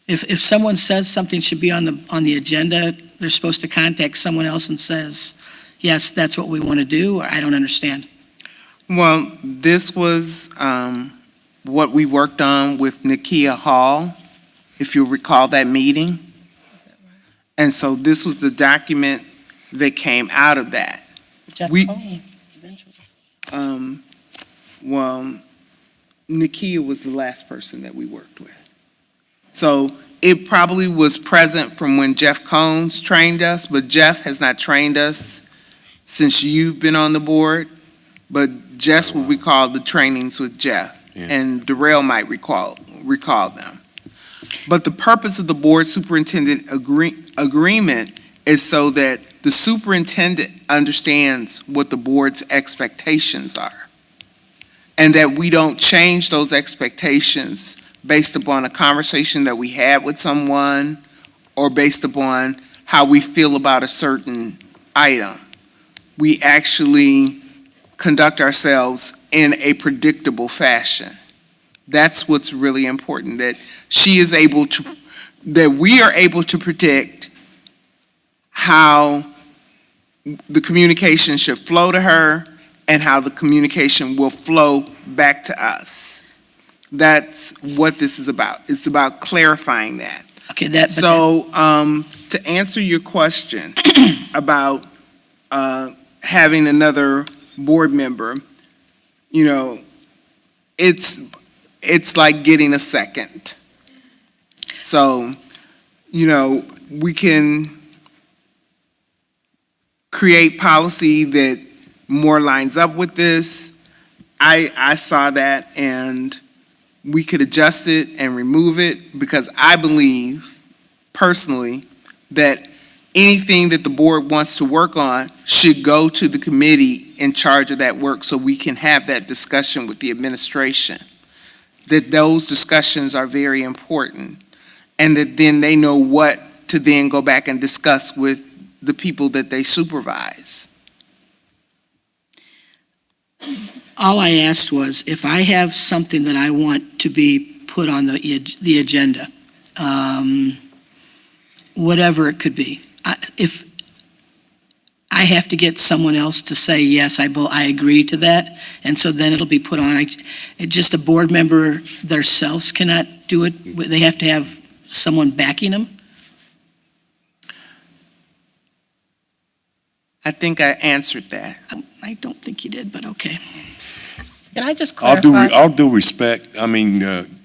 If someone says something should be on the agenda, they're supposed to contact someone else and says, yes, that's what we want to do, or I don't understand. Well, this was what we worked on with Nakia Hall, if you recall that meeting. And so this was the document that came out of that. Jeff We- Cohen, eventually. Well, Nakia was the last person that we worked with. So it probably was present from when Jeff Combs trained us, but Jeff has not trained us since you've been on the board. But Jess will recall the trainings with Jeff, Yeah. and Darrell might recall them. But the purpose of the board superintendent agreement is so that the superintendent understands what the board's expectations are, and that we don't change those expectations based upon a conversation that we had with someone or based upon how we feel about a certain item. We actually conduct ourselves in a predictable fashion. That's what's really important, that we are able to predict how the communication should flow to her and how the communication will flow back to us. That's what this is about. It's about clarifying that. Okay, that. So, to answer your question about having another board member, it's like getting a second. So, we can create policy that more lines up with this. I saw that, and we could adjust it and remove it, because I believe personally that anything that the board wants to work on should go to the committee in charge of that work, so we can have that discussion with the administration. That those discussions are very important, and that then they know what to then go back and discuss with the people that they supervise. All I asked was, if I have something that I want to be put on the agenda, whatever it could be, if I have to get someone else to say, yes, I agree to that, and so then it'll be put on. Just a board member themselves cannot do it. They have to have someone backing them. I think I answered that. I don't think you did, but okay. Can I just All clarify? all due respect, I mean,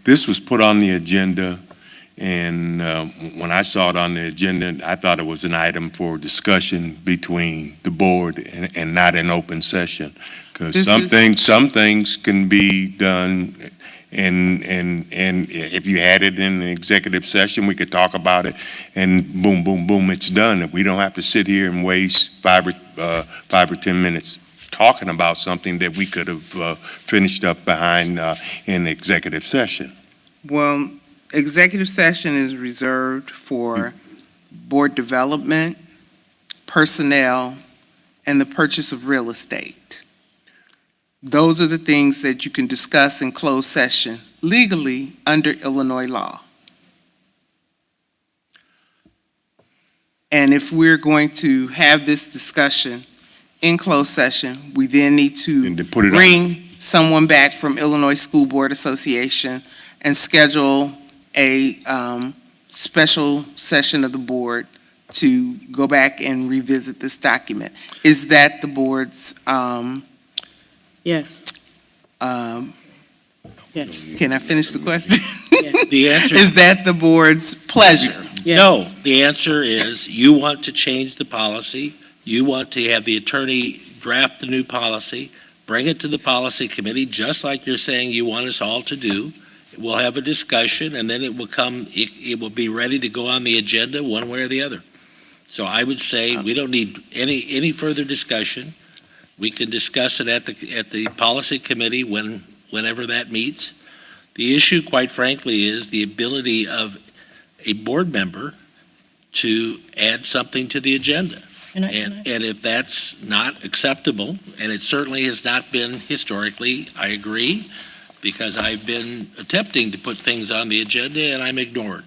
this was put on the agenda, and when I saw it on the agenda, I thought it was an item for discussion between the board and not an open session. Because some things can be done, and if you had it in the executive session, we could talk about it, and boom, boom, boom, it's done. We don't have to sit here and waste 5 or 10 minutes talking about something that we could have finished up behind in the executive session. Well, executive session is reserved for board development, personnel, and the purchase of real estate. Those are the things that you can discuss in closed session legally under Illinois law. And if we're going to have this discussion in closed session, we then need to And to put it on. bring someone back from Illinois School Board Association and schedule a special session of the board to go back and revisit this document. Is that the board's, Yes. Yes. can I finish the question? The answer, Is that the board's pleasure? no, the answer is you want to change the policy. You want to have the attorney draft the new policy, bring it to the policy committee, just like you're saying you want us all to do. We'll have a discussion, and then it will be ready to go on the agenda one way or the other. So I would say we don't need any further discussion. We can discuss it at the policy committee whenever that meets. The issue, quite frankly, is the ability of a board member to add something to the agenda. And And if that's not acceptable, and it certainly has not been historically, I agree, because I've been attempting to put things on the agenda and I'm ignored.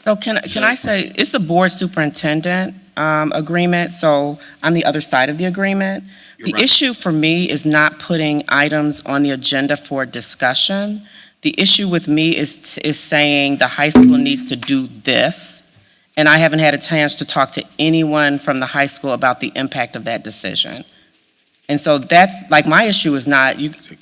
So can I say, it's the board superintendent agreement, so I'm the other side of the agreement. You're The right. issue for me is not putting items on the agenda for discussion. The issue with me is saying the high school needs to do this, and I haven't had a chance to talk to anyone from the high school about the impact of that decision. And so that's, like, my issue is not,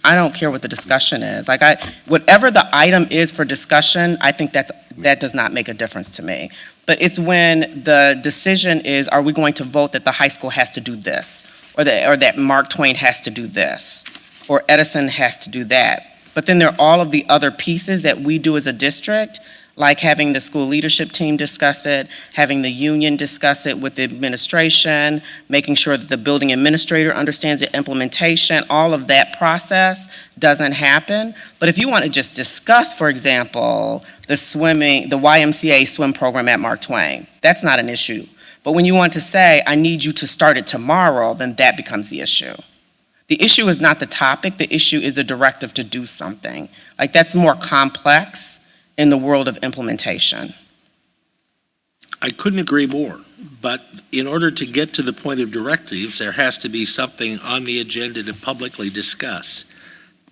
I don't care what the discussion is. Like, whatever the item is for discussion, I think that does not make a difference to me. But it's when the decision is, are we going to vote that the high school has to do this? Or that Mark Twain has to do this? Or Edison has to do that? But then there are all of the other pieces that we do as a district, like having the school leadership team discuss it, having the union discuss it with the administration, making sure that the building administrator understands the implementation. All of that process doesn't happen. But if you want to just discuss, for example, the YMCA swim program at Mark Twain, that's not an issue. But when you want to say, I need you to start it tomorrow, then that becomes the issue. The issue is not the topic, the issue is the directive to do something. Like, that's more complex in the world of implementation. I couldn't agree more, but in order to get to the point of directives, there has to be something on the agenda to publicly discuss.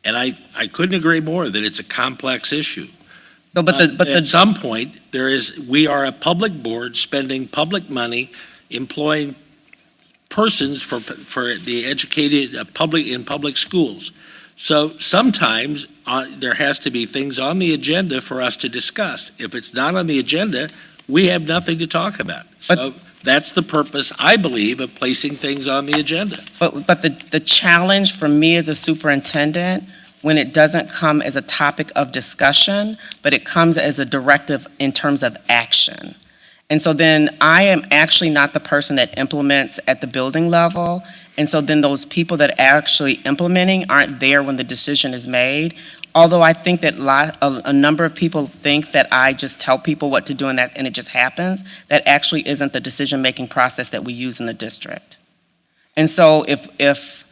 And I couldn't agree more that it's a complex issue. So, At some point, we are a public board spending public money, employing persons for the educated in public schools. So sometimes there has to be things on the agenda for us to discuss. If it's not on the agenda, we have nothing to talk about. So that's the purpose, I believe, of placing things on the agenda. But the challenge for me as a superintendent, when it doesn't come as a topic of discussion, but it comes as a directive in terms of action. And so then I am actually not the person that implements at the building level. And so then those people that are actually implementing aren't there when the decision is made. Although I think that a number of people think that I just tell people what to do and it just happens, that actually isn't the decision-making process that we use in the district. And so if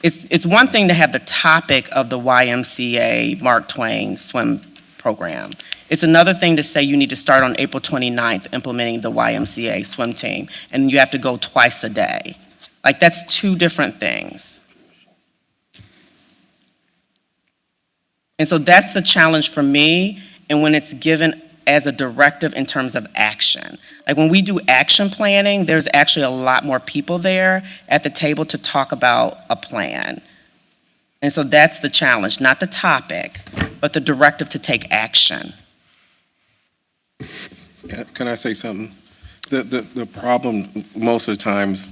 it's one thing to have the topic of the YMCA Mark Twain swim program. It's another thing to say you need to start on April 29th implementing the YMCA swim team, and you have to go twice a day. Like, that's two different things. And so that's the challenge for me, and when it's given as a directive in terms of action. Like, when we do action planning, there's actually a lot more people there at the table to talk about a plan. And so that's the challenge, not the topic, but the directive to take action. Can I say something? The problem most of the times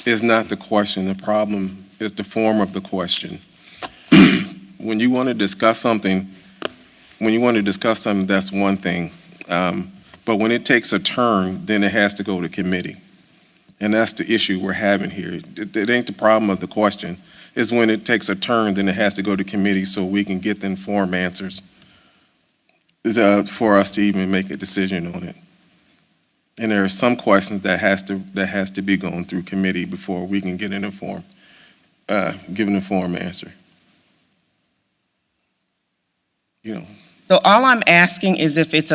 is not the question. The problem is the form of the question. When you want to discuss something, that's one thing. But when it takes a turn, then it has to go to committee. And that's the issue we're having here. It ain't the problem of the question. It's when it takes a turn, then it has to go to committee so we can get the informed answers for us to even make a decision on it. And there are some questions that has to be going through committee before we can get give an informed answer. You know. So all I'm asking is if it's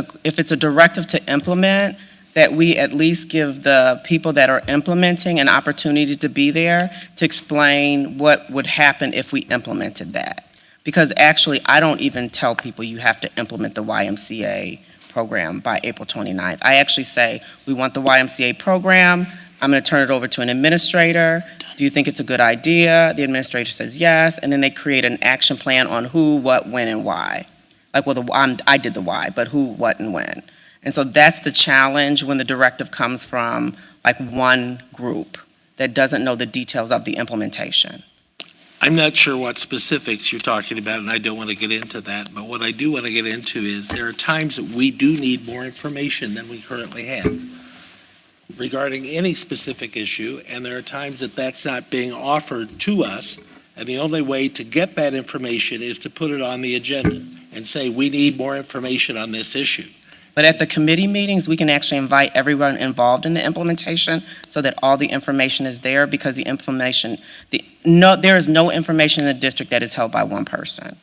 a directive to implement, that we at least give the people that are implementing an opportunity to be there to explain what would happen if we implemented that. Because actually, I don't even tell people you have to implement the YMCA program by April 29th. I actually say, we want the YMCA program. I'm going to turn it over to an administrator. Do you think it's a good idea? The administrator says yes, and then they create an action plan on who, what, when, and why. Like, well, I did the why, but who, what, and when. And so that's the challenge when the directive comes from, like, one group that doesn't know the details of the implementation. I'm not sure what specifics you're talking about, and I don't want to get into that, but what I do want to get into is there are times that we do need more information than we currently have regarding any specific issue, and there are times that that's not being offered to us, and the only way to get that information is to put it on the agenda and say, we need more information on this issue. But at the committee meetings, we can actually invite everyone involved in the implementation so that all the information is there, because there is no information in the district that is held by one person.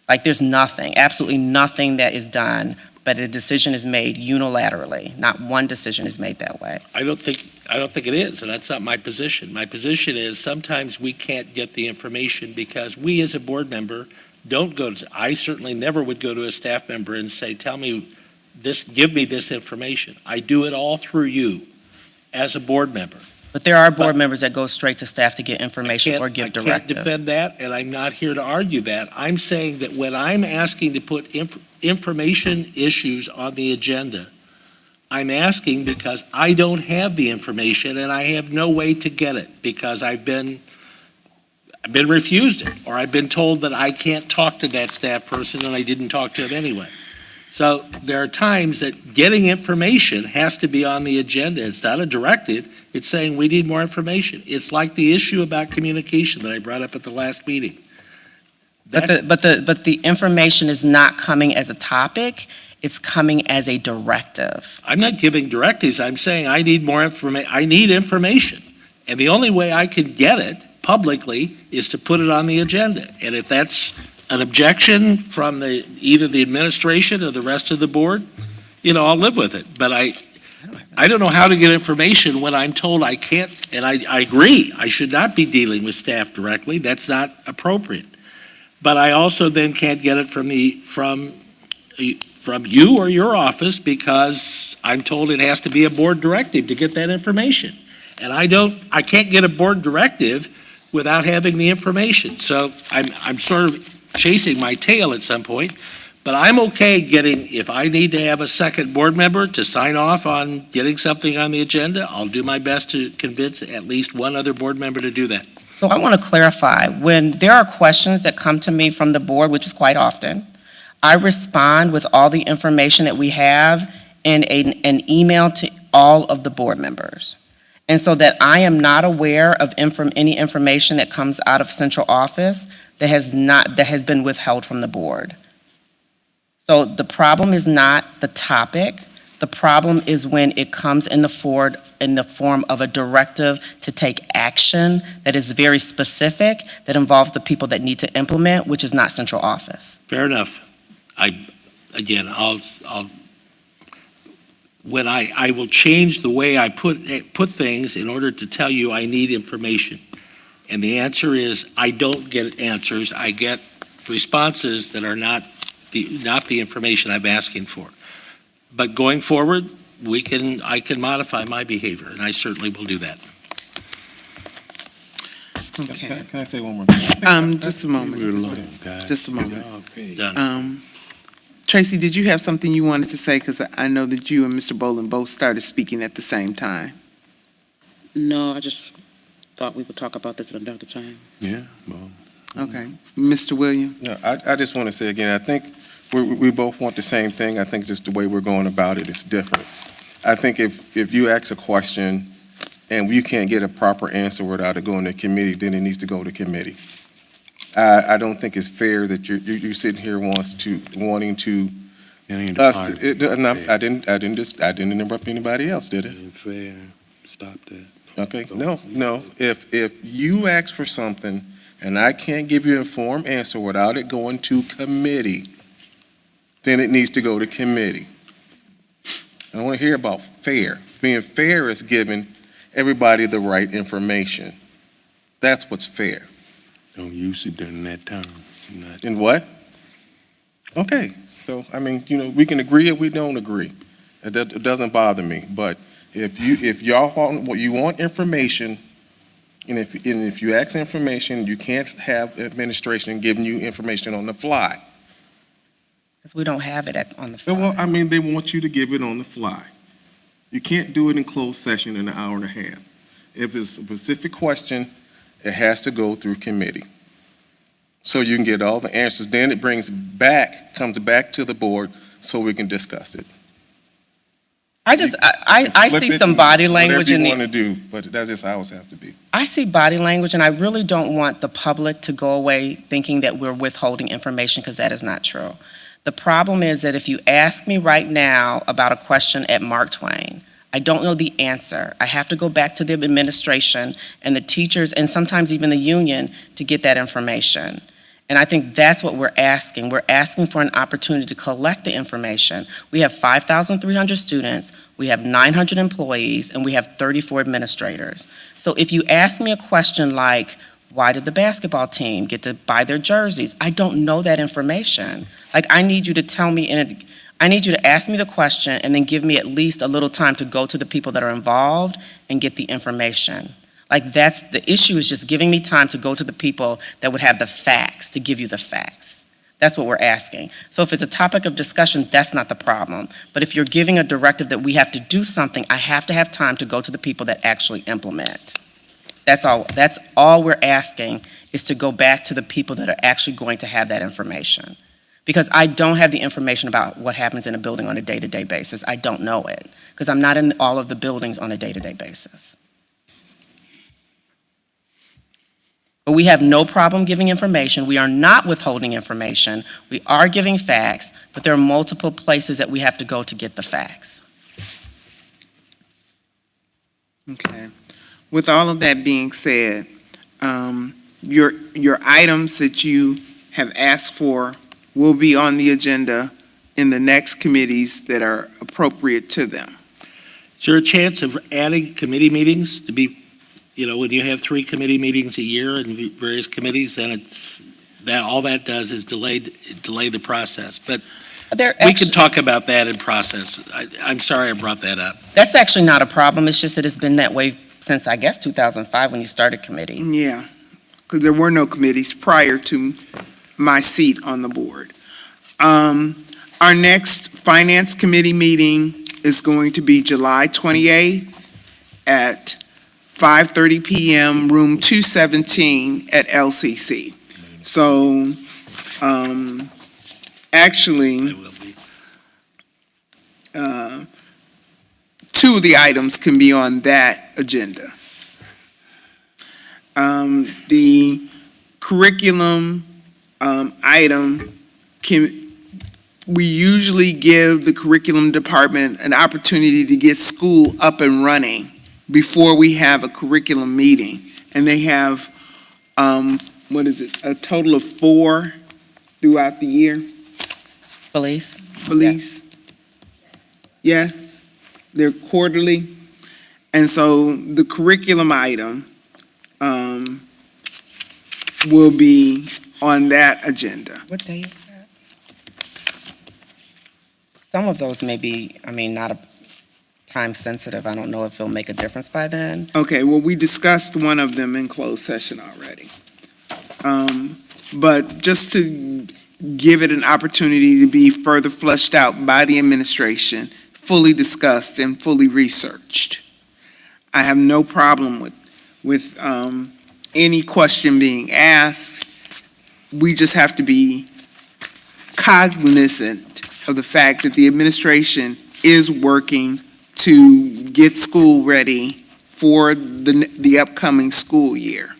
Like, there's nothing, absolutely nothing that is done, but a decision is made unilaterally. Not one decision is made that way. I don't think it is, and that's not my position. My position is sometimes we can't get the information because we as a board member don't go to, I certainly never would go to a staff member and say, tell me this, give me this information. I do it all through you as a board member. But there are board members that go straight to staff to get information or give I can't directives. defend that, and I'm not here to argue that. I'm saying that when I'm asking to put information issues on the agenda, I'm asking because I don't have the information and I have no way to get it because I've been refused it, or I've been told that I can't talk to that staff person and I didn't talk to him anyway. So there are times that getting information has to be on the agenda. It's not a directive. It's saying we need more information. It's like the issue about communication that I brought up at the last meeting. But the information is not coming as a topic, it's coming as a directive. I'm not giving directives. I'm saying I need more information. I need information. And the only way I can get it publicly is to put it on the agenda. And if that's an objection from either the administration or the rest of the board, I'll live with it. But I don't know how to get information when I'm told I can't, and I agree, I should not be dealing with staff directly. That's not appropriate. But I also then can't get it from you or your office because I'm told it has to be a board directive to get that information. And I can't get a board directive without having the information. So I'm sort of chasing my tail at some point, but I'm okay if I need to have a second board member to sign off on getting something on the agenda, I'll do my best to convince at least one other board member to do that. So I want to clarify, when there are questions that come to me from the board, which is quite often, I respond with all the information that we have in an email to all of the board members. And so that I am not aware of any information that comes out of central office that has been withheld from the board. So the problem is not the topic. The problem is when it comes in the form of a directive to take action that is very specific, that involves the people that need to implement, which is not central office. Fair enough. I will change the way I put things in order to tell you I need information. And the answer is I don't get answers. I get responses that are not the information I'm asking for. But going forward, I can modify my behavior, and I certainly will do that. Okay. Can I say one more thing? Just a moment. Just a moment. Done. Tracy, did you have something you wanted to say? Because I know that you and Mr. Boland both started speaking at the same time. No, I just thought we would talk about this at another time. Yeah, well. Okay. Mr. Williams? No, I just want to say again, I think we both want the same thing. I think just the way we're going about it is different. I think if you ask a question and you can't get a proper answer without it going to committee, then it needs to go to committee. I don't think it's fair that you're sitting here wanting to us. I didn't interrupt anybody else, did it? Fair. Stop that. Okay, no. If you ask for something and I can't give you an informed answer without it going to committee, then it needs to go to committee. I want to hear about fair. Being fair is giving everybody the right information. That's what's fair. Don't use it during that term. In what? Okay, so, we can agree or we don't agree. It doesn't bother me, but if y'all want information, and if you ask information, you can't have administration giving you information on the fly. Because we don't have it on the fly. Well, they want you to give it on the fly. You can't do it in closed session in an hour and a half. If it's a specific question, it has to go through committee. So you can get all the answers. Then it comes back to the board so we can discuss it. I see some body language in whatever you want to do, but that's just how it has to be. I see body language, and I really don't want the public to go away thinking that we're withholding information, because that is not true. The problem is that if you ask me right now about a question at Mark Twain, I don't know the answer. I have to go back to the administration and the teachers and sometimes even the union to get that information. And I think that's what we're asking. We're asking for an opportunity to collect the information. We have 5,300 students, we have 900 employees, and we have 34 administrators. So if you ask me a question like, why did the basketball team get to buy their jerseys? I don't know that information. Like, I need you to tell me, I need you to ask me the question and then give me at least a little time to go to the people that are involved and get the information. Like, that's, the issue is just giving me time to go to the people that would have the facts, to give you the facts. That's what we're asking. So if it's a topic of discussion, that's not the problem. But if you're giving a directive that we have to do something, I have to have time to go to the people that actually implement. That's all we're asking, is to go back to the people that are actually going to have that information. Because I don't have the information about what happens in a building on a day-to-day basis. I don't know it, because I'm not in all of the buildings on a day-to-day basis. But we have no problem giving information. We are not withholding information. We are giving facts, but there are multiple places that we have to go to get the facts. Okay. With all of that being said, your items that you have asked for will be on the agenda in the next committees that are appropriate to them. Is there a chance of adding committee meetings to be, when you have 3 committee meetings a year in various committees, then all that does is delay the process. But we can talk about that in process. I'm sorry I brought that up. That's actually not a problem. It's just that it's been that way since, I guess, 2005 when you started committees. Yeah, because there were no committees prior to my seat on the board. Our next Finance Committee meeting is going to be July 28th at 5:30 p.m., room 217 at LCC. So, actually, two of the items can be on that agenda. The curriculum item we usually give the curriculum department an opportunity to get school up and running before we have a curriculum meeting. And they have, a total of 4 throughout the year? Felice? Yes, they're quarterly. And so the curriculum item will be on that agenda. What day is that? Some of those may be, not time sensitive. I don't know if it'll make a difference by then. Okay, well, we discussed one of them in closed session already. But just to give it an opportunity to be further fleshed out by the administration, fully discussed and fully researched. I have no problem with any question being asked. We just have to be cognizant of the fact that the administration is working to get school ready for the upcoming school year.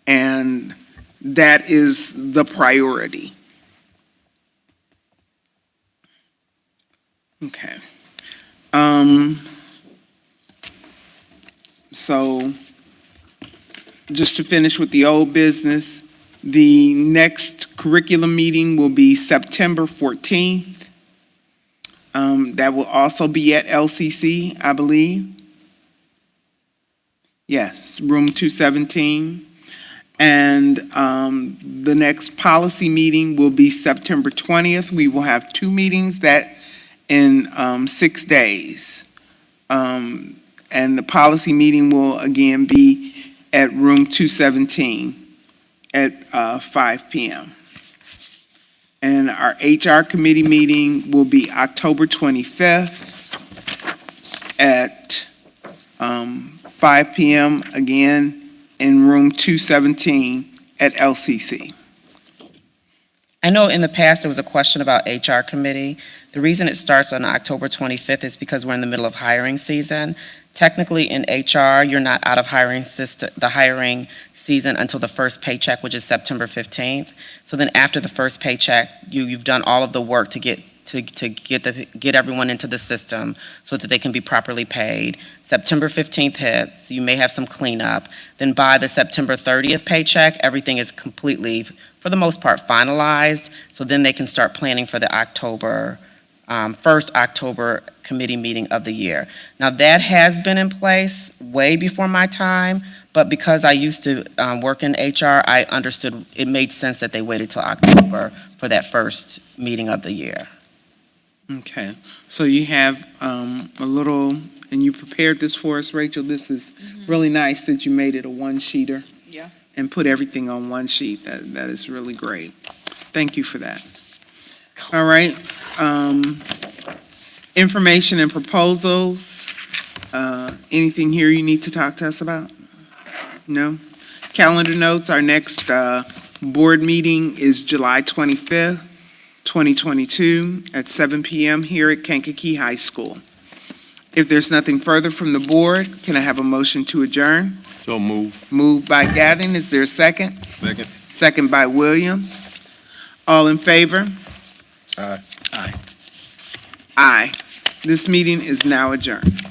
And that is the priority. Okay. So, just to finish with the old business, the next curriculum meeting will be September 14th. That will also be at LCC, I believe. Yes, room 217. And the next policy meeting will be September 20th. We will have 2 meetings in 6 days. And the policy meeting will again be at room 217 at 5 p.m. And our HR committee meeting will be October 25th at 5 p.m. again in room 217 at LCC. I know in the past there was a question about HR committee. The reason it starts on October 25th is because we're in the middle of hiring season. Technically, in HR, you're not out of the hiring season until the first paycheck, which is September 15th. So then after the first paycheck, you've done all of the work to get everyone into the system so that they can be properly paid. September 15th hits, you may have some cleanup. Then by the September 30th paycheck, everything is completely, for the most part, finalized. So then they can start planning for the first October committee meeting of the year. Now, that has been in place way before my time, but because I used to work in HR, I understood it made sense that they waited till October for that first meeting of the year. Okay, so you have a little, and you prepared this for us, Rachel. This is really nice that you made it a one-sheeter. Yeah. And put everything on one sheet. That is really great. Thank you for that. All right, information and proposals. Anything here you need to talk to us about? No? Calendar notes, our next board meeting is July 25th. 2022 at 7 p.m. here at Kankakee High School. If there's nothing further from the board, can I have a motion to adjourn? So move. Moved by Gavin, is there a second? Second. Second by Williams. All in favor? Aye. Aye. Aye. This meeting is now adjourned.